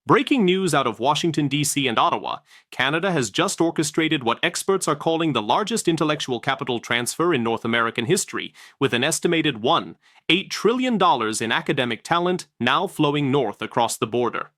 Breaking news out of Washington, D.C. and Ottawa, Canada has just orchestrated what experts are calling the largest intellectual capital transfer in North American history, with an estimated $8 trillion in academic talent now flowing north across the border.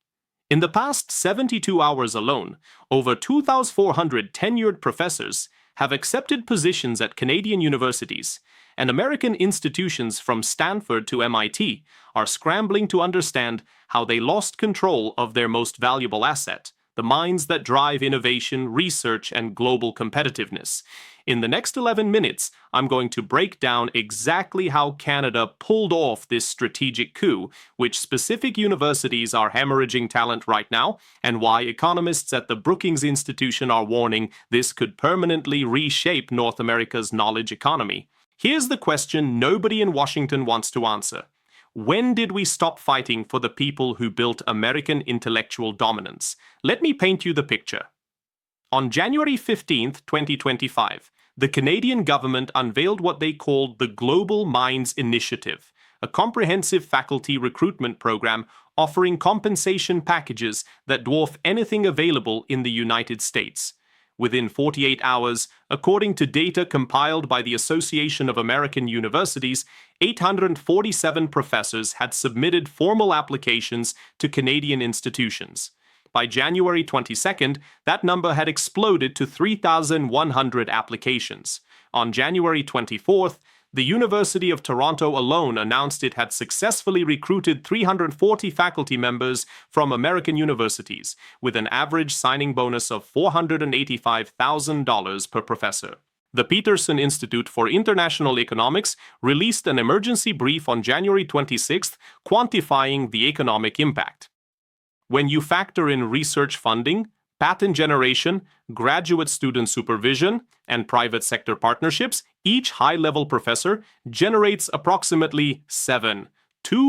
In the past 72 hours alone, over 2,400 tenured professors have accepted positions at Canadian universities, and American institutions from Stanford to MIT are scrambling to understand how they lost control of their most valuable asset, the minds that drive innovation, research, and global competitiveness. In the next 11 minutes, I'm going to break down exactly how Canada pulled off this strategic coup, which specific universities are hemorrhaging talent right now, and why economists at the Brookings Institution are warning this could permanently reshape North America's knowledge economy. Here's the question nobody in Washington wants to answer. When did we stop fighting for the people who built American intellectual dominance? Let me paint you the picture. On January 15, 2025, the Canadian government unveiled what they called the Global Minds Initiative, a comprehensive faculty recruitment program offering compensation packages that dwarf anything available in the United States. Within 48 hours, according to data compiled by the Association of American Universities, 847 professors had submitted formal applications to Canadian institutions. By January 22nd, that number had exploded to 3,100 applications. On January 24th, the University of Toronto alone announced it had successfully recruited 340 faculty members from American universities, with an average signing bonus of $485,000 per professor. The Peterson Institute for International Economics released an emergency brief on January 26th quantifying the economic impact. When you factor in research funding, patent generation, graduate student supervision, and private sector partnerships, each high-level professor generates approximately $2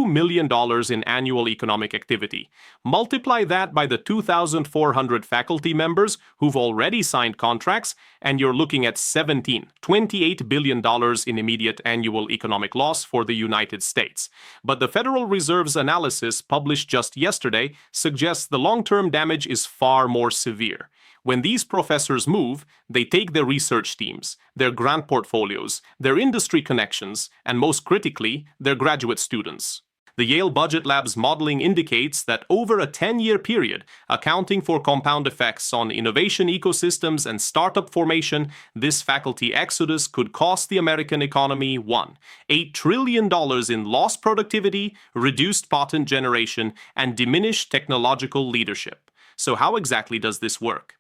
million in annual economic activity. Multiply that by the 2,400 faculty members who've already signed contracts, and you're looking at $28 billion in immediate annual economic loss for the United States. But the Federal Reserve's analysis, published just yesterday, suggests the long-term damage is far more severe. When these professors move, they take their research teams, their grant portfolios, their industry connections, and most critically, their graduate students. The Yale Budget Lab's modeling indicates that over a 10-year period, accounting for compound effects on innovation ecosystems and startup formation, this faculty exodus could cost the American economy $8 trillion in lost productivity, reduced patent generation, and diminished technological leadership. So how exactly does this work?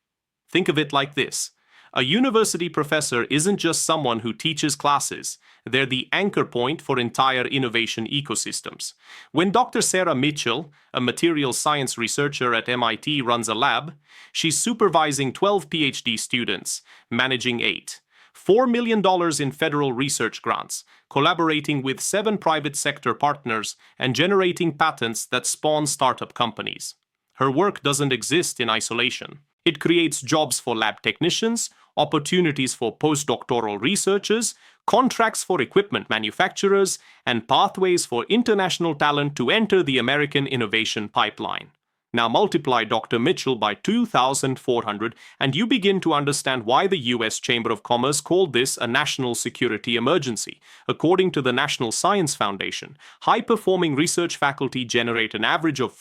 Think of it like this. A university professor isn't just someone who teaches classes. They're the anchor point for entire innovation ecosystems. When Dr. Sarah Mitchell, a materials science researcher at MIT, runs a lab, she's supervising 12 PhD students, managing 8. $4 million in federal research grants, collaborating with 7 private sector partners, and generating patents that spawn startup companies. Her work doesn't exist in isolation. It creates jobs for lab technicians, opportunities for postdoctoral researchers, contracts for equipment manufacturers, and pathways for international talent to enter the American innovation pipeline. Now multiply Dr. Mitchell by 2,400 and you begin to understand why the U.S. Chamber of Commerce called this a national security emergency. According to the National Science Foundation, high-performing research faculty generate an average of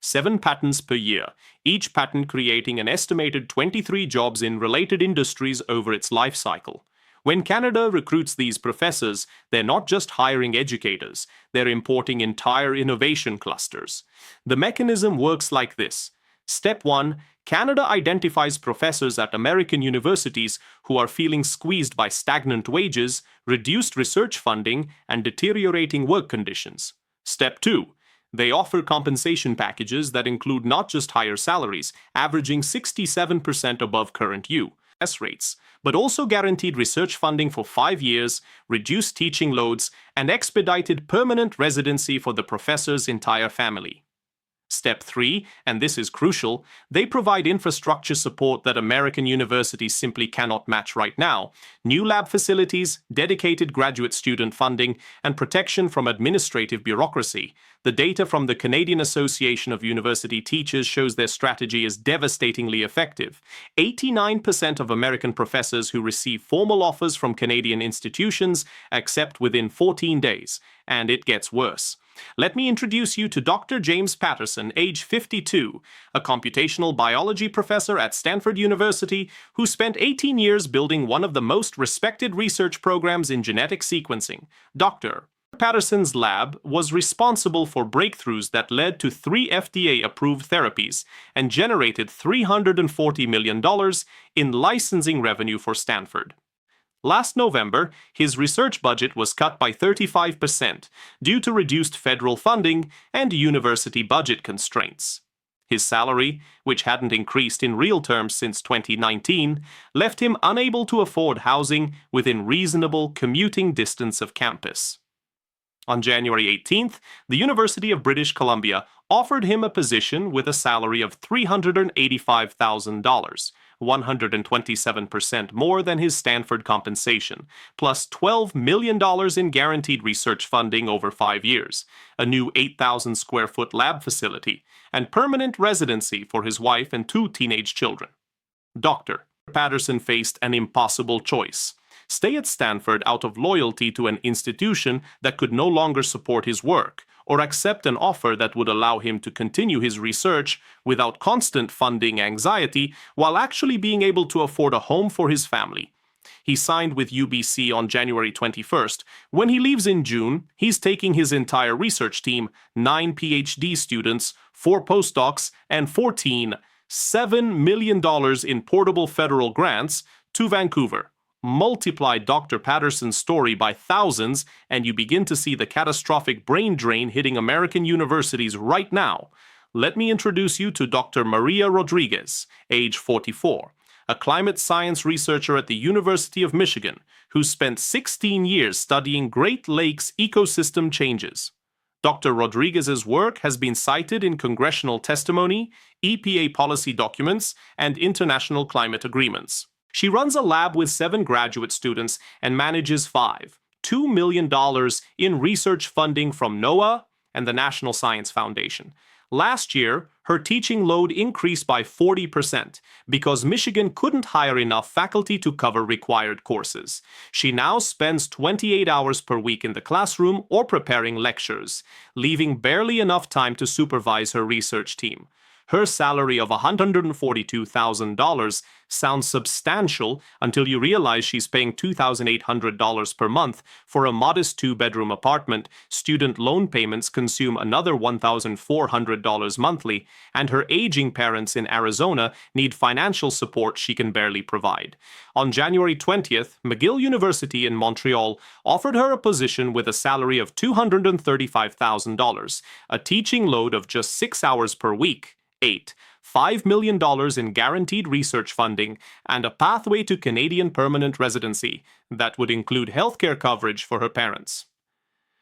7 patents per year, each patent creating an estimated 23 jobs in related industries over its life cycle. When Canada recruits these professors, they're not just hiring educators, they're importing entire innovation clusters. The mechanism works like this. Step 1, Canada identifies professors at American universities who are feeling squeezed by stagnant wages, reduced research funding, and deteriorating work conditions. Step 2, they offer compensation packages that include not just higher salaries, averaging 67% above current U.S. rates, but also guaranteed research funding for 5 years, reduced teaching loads, and expedited permanent residency for the professor's entire family. Step 3, and this is crucial, they provide infrastructure support that American universities simply cannot match right now. New lab facilities, dedicated graduate student funding, and protection from administrative bureaucracy. The data from the Canadian Association of University Teachers shows their strategy is devastatingly effective. 89% of American professors who receive formal offers from Canadian institutions accept within 14 days, and it gets worse. Let me introduce you to Dr. James Patterson, age 52, a computational biology professor at Stanford University who spent 18 years building one of the most respected research programs in genetic sequencing. Dr. Patterson's lab was responsible for breakthroughs that led to 3 FDA-approved therapies and generated $340 million in licensing revenue for Stanford. Last November, his research budget was cut by 35% due to reduced federal funding and university budget constraints. His salary, which hadn't increased in real terms since 2019, left him unable to afford housing within reasonable commuting distance of campus. On January 18th, the University of British Columbia offered him a position with a salary of $385,000, 127% more than his Stanford compensation, plus $12 million in guaranteed research funding over 5 years, a new 8,000 square foot lab facility, and permanent residency for his wife and 2 teenage children. Dr. Patterson faced an impossible choice: stay at Stanford out of loyalty to an institution that could no longer support his work, or accept an offer that would allow him to continue his research without constant funding anxiety while actually being able to afford a home for his family. He signed with UBC on January 21st. When he leaves in June, he's taking his entire research team, 9 PhD students, 4 postdocs, and $7 million in portable federal grants to Vancouver. Multiply Dr. Patterson's story by thousands, and you begin to see the catastrophic brain drain hitting American universities right now. Let me introduce you to Dr. Maria Rodriguez, age 44, a climate science researcher at the University of Michigan, who spent 16 years studying Great Lakes ecosystem changes. Dr. Rodriguez's work has been cited in congressional testimony, EPA policy documents, and international climate agreements. She runs a lab with 7 graduate students and manages $2 million in research funding from NOAA and the National Science Foundation. Last year, her teaching load increased by 40% because Michigan couldn't hire enough faculty to cover required courses. She now spends 28 hours per week in the classroom or preparing lectures, leaving barely enough time to supervise her research team. Her salary of $142,000 sounds substantial until you realize she's paying $2,800 per month for a modest 2-bedroom apartment, student loan payments consume another $1,400 monthly, and her aging parents in Arizona need financial support she can barely provide. On January 20th, McGill University in Montreal offered her a position with a salary of $235,000, a teaching load of just 6 hours per week, $5 million in guaranteed research funding, and a pathway to Canadian permanent residency that would include healthcare coverage for her parents.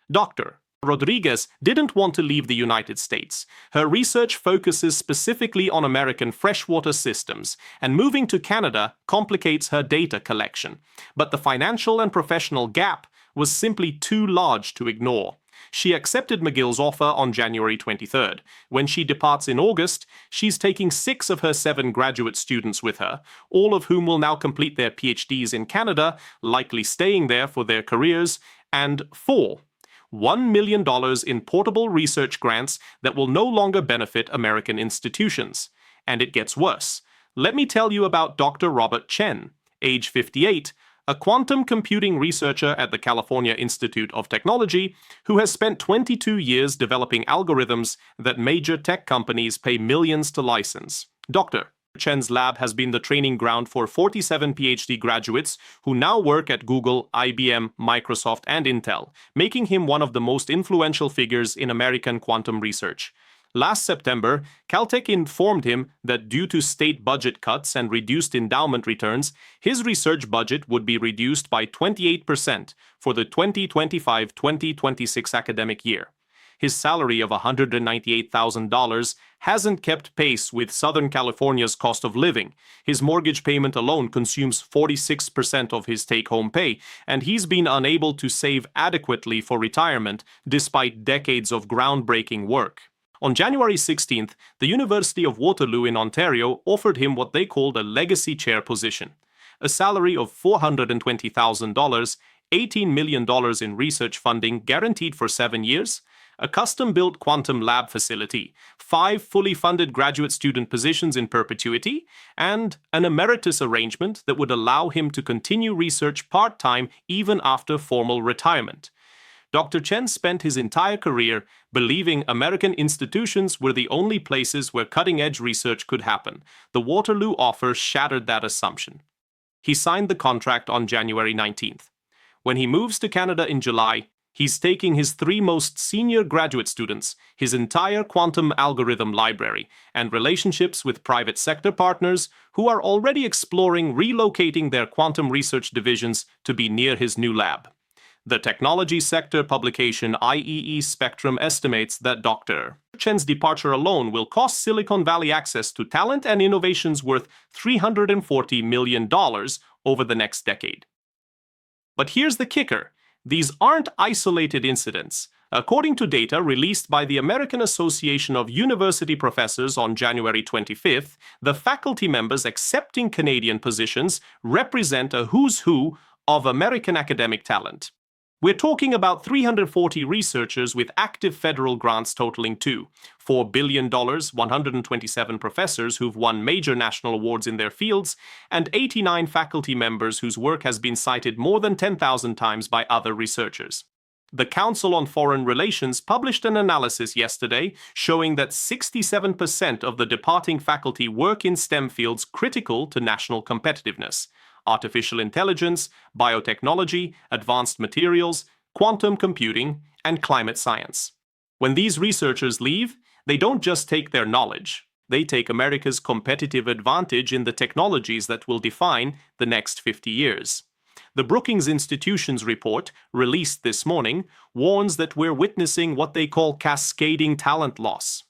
Dr. Rodriguez didn't want to leave the United States. Her research focuses specifically on American freshwater systems, and moving to Canada complicates her data collection. But the financial and professional gap was simply too large to ignore. She accepted McGill's offer on January 23rd. When she departs in August, she's taking 6 of her 7 graduate students with her, all of whom will now complete their PhDs in Canada, likely staying there for their careers, and $1 million in portable research grants that will no longer benefit American institutions. And it gets worse. Let me tell you about Dr. Robert Chen, age 58, a quantum computing researcher at the California Institute of Technology who has spent 22 years developing algorithms that major tech companies pay millions to license. Dr. Chen's lab has been the training ground for 47 PhD graduates who now work at Google, IBM, Microsoft, and Intel, making him one of the most influential figures in American quantum research. Last September, Caltech informed him that due to state budget cuts and reduced endowment returns, his research budget would be reduced by 28% for the 2025-2026 academic year. His salary of $198,000 hasn't kept pace with Southern California's cost of living. His mortgage payment alone consumes 46% of his take-home pay, and he's been unable to save adequately for retirement despite decades of groundbreaking work. On January 16th, the University of Waterloo in Ontario offered him what they called a legacy chair position, a salary of $420,000, $18 million in research funding guaranteed for 7 years, a custom-built quantum lab facility, 5 fully funded graduate student positions in perpetuity, and an emeritus arrangement that would allow him to continue research part-time even after formal retirement. Dr. Chen spent his entire career believing American institutions were the only places where cutting-edge research could happen. The Waterloo offer shattered that assumption. He signed the contract on January 19th. When he moves to Canada in July, he's taking his 3 most senior graduate students, his entire quantum algorithm library, and relationships with private sector partners who are already exploring relocating their quantum research divisions to be near his new lab. The technology sector publication IEE Spectrum estimates that Dr. Chen's departure alone will cost Silicon Valley access to talent and innovations worth $340 million over the next decade. But here's the kicker. These aren't isolated incidents. According to data released by the American Association of University Professors on January 25th, the faculty members accepting Canadian positions represent a who's who of American academic talent. We're talking about 340 researchers with active federal grants totaling $4 billion, 127 professors who've won major national awards in their fields, and 89 faculty members whose work has been cited more than 10,000 times by other researchers. The Council on Foreign Relations published an analysis yesterday showing that 67% of the departing faculty work in STEM fields critical to national competitiveness: artificial intelligence, biotechnology, advanced materials, quantum computing, and climate science. When these researchers leave, they don't just take their knowledge. They take America's competitive advantage in the technologies that will define the next 50 years. The Brookings Institution's report, released this morning, warns that we're witnessing what they call cascading talent loss.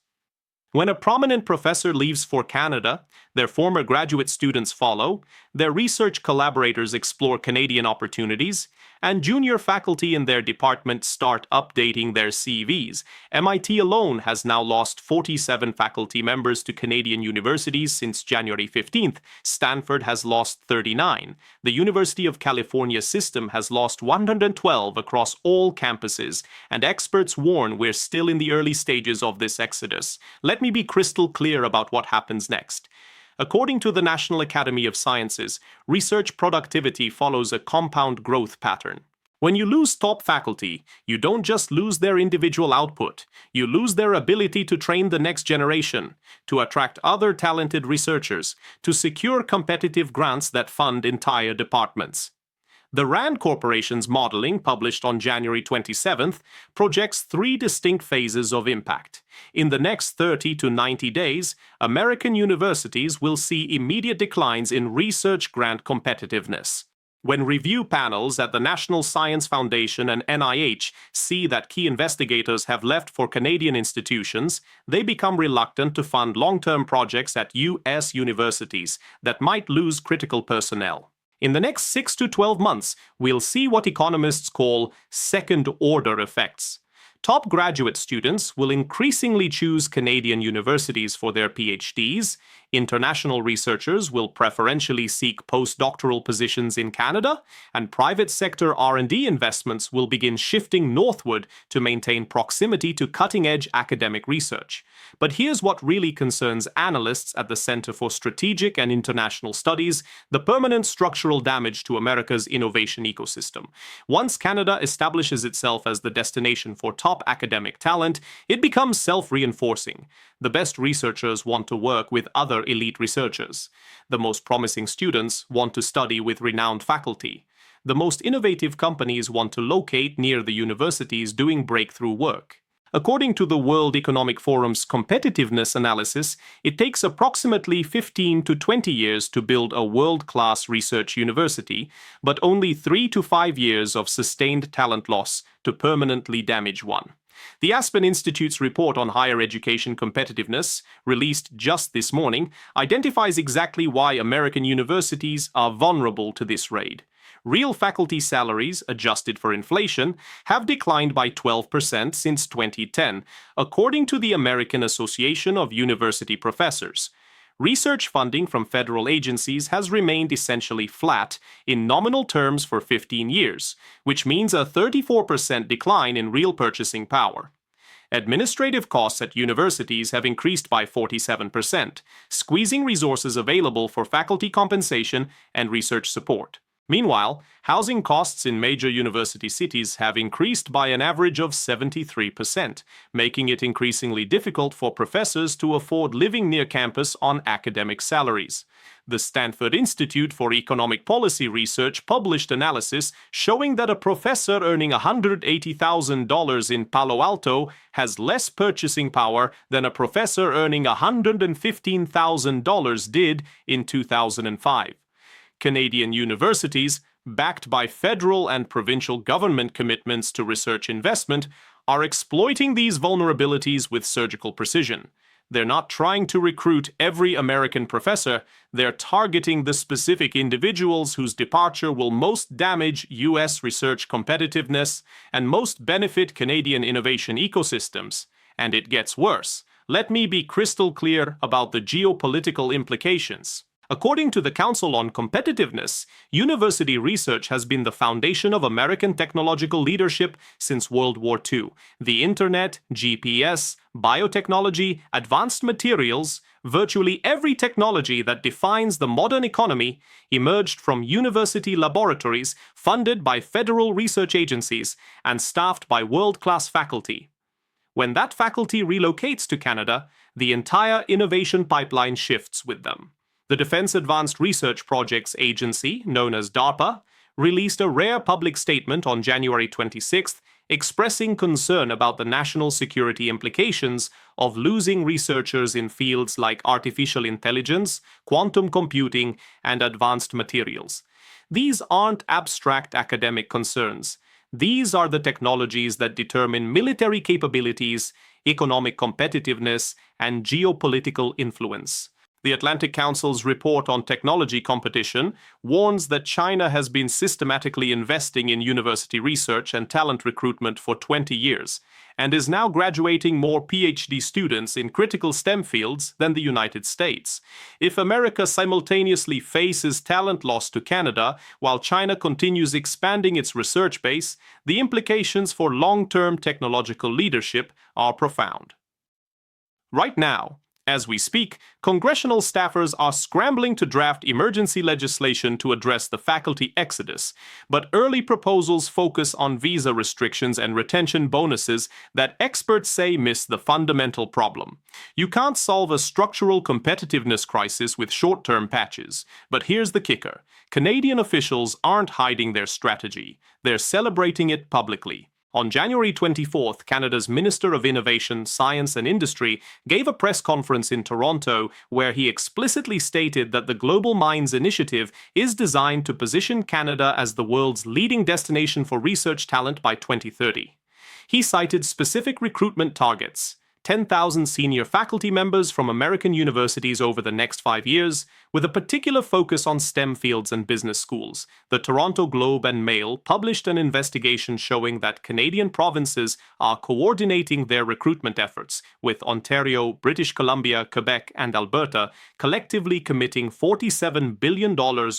When a prominent professor leaves for Canada, their former graduate students follow, their research collaborators explore Canadian opportunities, and junior faculty in their department start updating their CVs. MIT alone has now lost 47 faculty members to Canadian universities since January 15th. Stanford has lost 39. The University of California system has lost 112 across all campuses, and experts warn we're still in the early stages of this exodus. Let me be crystal clear about what happens next. According to the National Academy of Sciences, research productivity follows a compound growth pattern. When you lose top faculty, you don't just lose their individual output, you lose their ability to train the next generation, to attract other talented researchers, to secure competitive grants that fund entire departments. The RAND Corporation's modeling, published on January 27th, projects 3 distinct phases of impact. In the next 30 to 90 days, American universities will see immediate declines in research grant competitiveness. When review panels at the National Science Foundation and NIH see that key investigators have left for Canadian institutions, they become reluctant to fund long-term projects at U.S. universities that might lose critical personnel. In the next 6 to 12 months, we'll see what economists call second-order effects. Top graduate students will increasingly choose Canadian universities for their PhDs. International researchers will preferentially seek postdoctoral positions in Canada, and private sector R&D investments will begin shifting northward to maintain proximity to cutting-edge academic research. But here's what really concerns analysts at the Center for Strategic and International Studies: the permanent structural damage to America's innovation ecosystem. Once Canada establishes itself as the destination for top academic talent, it becomes self-reinforcing. The best researchers want to work with other elite researchers. The most promising students want to study with renowned faculty. The most innovative companies want to locate near the universities doing breakthrough work. According to the World Economic Forum's competitiveness analysis, it takes approximately 15 to 20 years to build a world-class research university, but only 3 to 5 years of sustained talent loss to permanently damage one. The Aspen Institute's report on higher education competitiveness, released just this morning, identifies exactly why American universities are vulnerable to this raid. Real faculty salaries, adjusted for inflation, have declined by 12% since 2010, according to the American Association of University Professors. Research funding from federal agencies has remained essentially flat in nominal terms for 15 years, which means a 34% decline in real purchasing power. Administrative costs at universities have increased by 47%, squeezing resources available for faculty compensation and research support. Meanwhile, housing costs in major university cities have increased by an average of 73%, making it increasingly difficult for professors to afford living near campus on academic salaries. The Stanford Institute for Economic Policy Research published analysis showing that a professor earning $180,000 in Palo Alto has less purchasing power than a professor earning $115,000 did in 2005. Canadian universities, backed by federal and provincial government commitments to research investment, are exploiting these vulnerabilities with surgical precision. They're not trying to recruit every American professor, they're targeting the specific individuals whose departure will most damage U.S. research competitiveness and most benefit Canadian innovation ecosystems. And it gets worse. Let me be crystal clear about the geopolitical implications. According to the Council on Competitiveness, university research has been the foundation of American technological leadership since World War II. The Internet, GPS, biotechnology, advanced materials, virtually every technology that defines the modern economy emerged from university laboratories funded by federal research agencies and staffed by world-class faculty. When that faculty relocates to Canada, the entire innovation pipeline shifts with them. The Defense Advanced Research Projects Agency, known as DARPA, released a rare public statement on January 26th expressing concern about the national security implications of losing researchers in fields like artificial intelligence, quantum computing, and advanced materials. These aren't abstract academic concerns. These are the technologies that determine military capabilities, economic competitiveness, and geopolitical influence. The Atlantic Council's report on technology competition warns that China has been systematically investing in university research and talent recruitment for 20 years, and is now graduating more PhD students in critical STEM fields than the United States. If America simultaneously faces talent loss to Canada while China continues expanding its research base, the implications for long-term technological leadership are profound. Right now, as we speak, congressional staffers are scrambling to draft emergency legislation to address the faculty exodus, but early proposals focus on visa restrictions and retention bonuses that experts say miss the fundamental problem. You can't solve a structural competitiveness crisis with short-term patches, but here's the kicker. Canadian officials aren't hiding their strategy. They're celebrating it publicly. On January 24th, Canada's Minister of Innovation, Science and Industry gave a press conference in Toronto where he explicitly stated that the Global Minds Initiative is designed to position Canada as the world's leading destination for research talent by 2030. He cited specific recruitment targets: 10,000 senior faculty members from American universities over the next 5 years, with a particular focus on STEM fields and business schools. The Toronto Globe and Mail published an investigation showing that Canadian provinces are coordinating their recruitment efforts, with Ontario, British Columbia, Quebec, and Alberta collectively committing $47 billion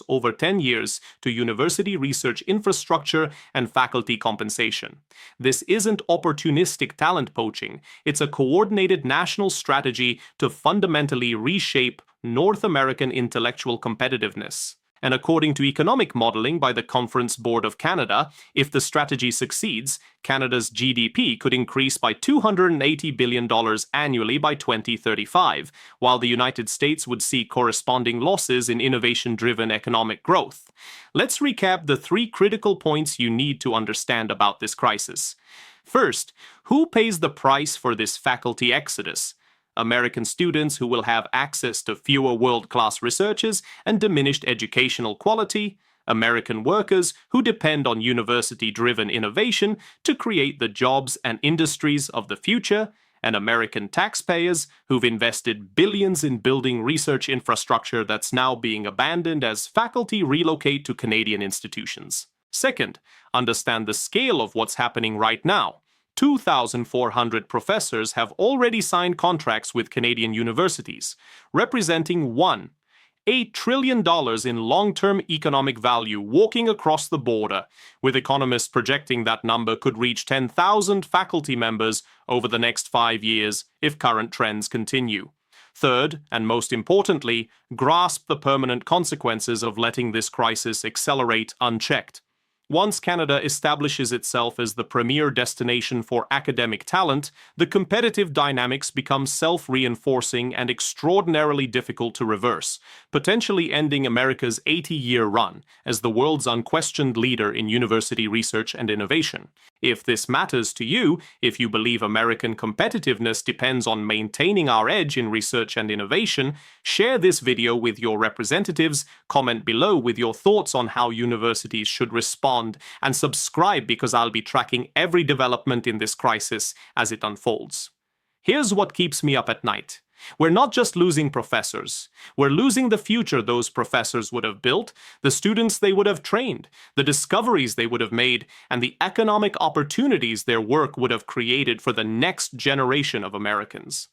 over 10 years to university research infrastructure and faculty compensation. This isn't opportunistic talent poaching, it's a coordinated national strategy to fundamentally reshape North American intellectual competitiveness. And according to economic modeling by the Conference Board of Canada, if the strategy succeeds, Canada's GDP could increase by $280 billion annually by 2035, while the United States would see corresponding losses in innovation-driven economic growth. Let's recap the 3 critical points you need to understand about this crisis. First, who pays the price for this faculty exodus? American students who will have access to fewer world-class researchers and diminished educational quality, American workers who depend on university-driven innovation to create the jobs and industries of the future, and American taxpayers who've invested billions in building research infrastructure that's now being abandoned as faculty relocate to Canadian institutions. Second, understand the scale of what's happening right now. 2,400 professors have already signed contracts with Canadian universities, representing $8 trillion in long-term economic value walking across the border, with economists projecting that number could reach 10,000 faculty members over the next 5 years if current trends continue. Third, and most importantly, grasp the permanent consequences of letting this crisis accelerate unchecked. Once Canada establishes itself as the premier destination for academic talent, the competitive dynamics become self-reinforcing and extraordinarily difficult to reverse, potentially ending America's 80-year run as the world's unquestioned leader in university research and innovation. If this matters to you, if you believe American competitiveness depends on maintaining our edge in research and innovation, share this video with your representatives, comment below with your thoughts on how universities should respond, and subscribe because I'll be tracking every development in this crisis as it unfolds. Here's what keeps me up at night. We're not just losing professors. We're losing the future those professors would have built, the students they would have trained, the discoveries they would have made, and the economic opportunities their work would have created for the next generation of Americans.